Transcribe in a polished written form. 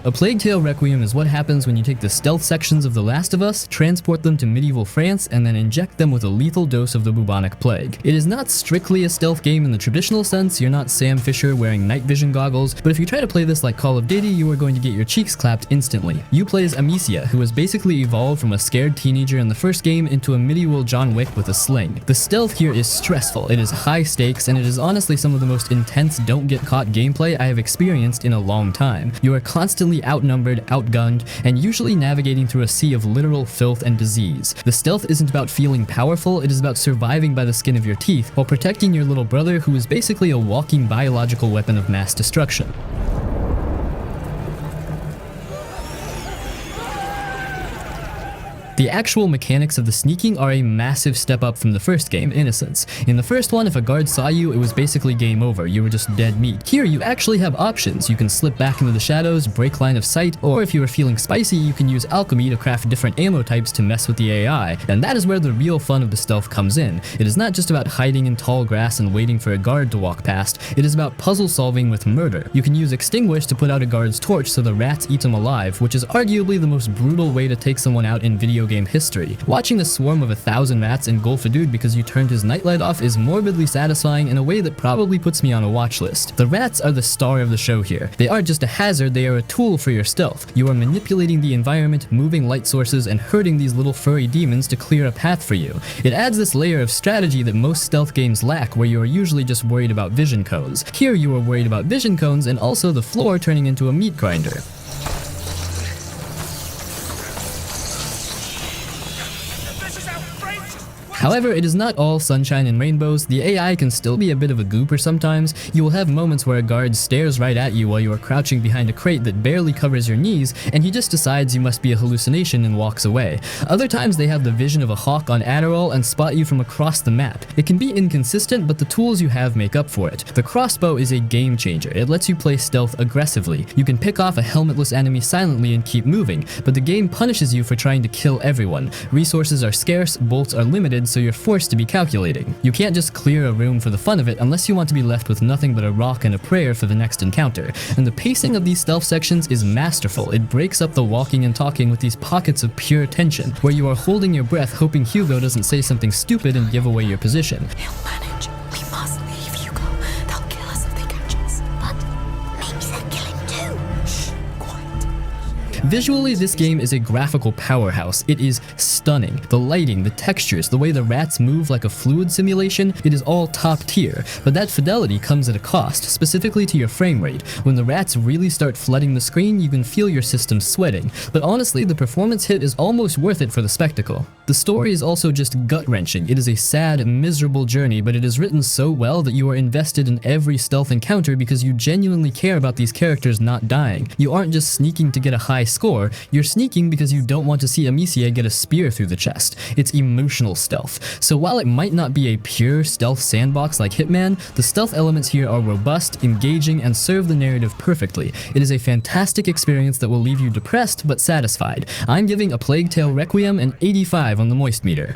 A Plague Tale Requiem is what happens when you take the stealth sections of The Last of Us, transport them to medieval France, and then inject them with a lethal dose of the bubonic plague. It is not strictly a stealth game in the traditional sense. You're not Sam Fisher wearing night vision goggles, but if you try to play this like Call of Duty, you are going to get your cheeks clapped instantly. You play as Amicia, who has basically evolved from a scared teenager in the first game into a medieval John Wick with a sling. The stealth here is stressful, it is high stakes, and it is honestly some of the most intense don't get caught gameplay I have experienced in a long time. You are constantly outnumbered, outgunned, and usually navigating through a sea of literal filth and disease. The stealth isn't about feeling powerful, it is about surviving by the skin of your teeth while protecting your little brother, who is basically a walking biological weapon of mass destruction. The actual mechanics of the sneaking are a massive step up from the first game, Innocence. In the first one, if a guard saw you, it was basically game over, you were just dead meat. Here, you actually have options. You can slip back into the shadows, break line of sight, or if you are feeling spicy, you can use Alchemy to craft different ammo types to mess with the AI. And that is where the real fun of the stealth comes in. It is not just about hiding in tall grass and waiting for a guard to walk past, it is about puzzle solving with murder. You can use Extinguish to put out a guard's torch so the rats eat him alive, which is arguably the most brutal way to take someone out in video game history. Watching the swarm of 1,000 rats engulf a dude because you turned his nightlight off is morbidly satisfying in a way that probably puts me on a watch list. The rats are the star of the show here. They aren't just a hazard, they are a tool for your stealth. You are manipulating the environment, moving light sources, and hurting these little furry demons to clear a path for you. It adds this layer of strategy that most stealth games lack, where you are usually just worried about vision cones. Here you are worried about vision cones and also the floor turning into a meat grinder. However, it is not all sunshine and rainbows. The AI can still be a bit of a goober sometimes. You will have moments where a guard stares right at you while you are crouching behind a crate that barely covers your knees, and he just decides you must be a hallucination and walks away. Other times they have the vision of a hawk on Adderall and spot you from across the map. It can be inconsistent, but the tools you have make up for it. The crossbow is a game changer. It lets you play stealth aggressively. You can pick off a helmetless enemy silently and keep moving, but the game punishes you for trying to kill everyone. Resources are scarce, bolts are limited, so you're forced to be calculating. You can't just clear a room for the fun of it unless you want to be left with nothing but a rock and a prayer for the next encounter. And the pacing of these stealth sections is masterful. It breaks up the walking and talking with these pockets of pure tension, where you are holding your breath hoping Hugo doesn't say something stupid and give away your position. He'll manage. We must leave, Hugo. They'll kill us if they catch us. But maybe they'll kill him too. Shh, quiet. Visually, this game is a graphical powerhouse. It is stunning. The lighting, the textures, the way the rats move like a fluid simulation, it is all top tier. But that fidelity comes at a cost, specifically to your frame rate. When the rats really start flooding the screen, you can feel your system sweating. But honestly, the performance hit is almost worth it for the spectacle. The story is also just gut-wrenching. It is a sad, miserable journey, but it is written so well that you are invested in every stealth encounter because you genuinely care about these characters not dying. You aren't just sneaking to get a high score, you're sneaking because you don't want to see Amicia get a spear through the chest. It's emotional stealth. So while it might not be a pure stealth sandbox like Hitman, the stealth elements here are robust, engaging, and serve the narrative perfectly. It is a fantastic experience that will leave you depressed but satisfied. I'm giving A Plague Tale Requiem an 85 on the moist meter.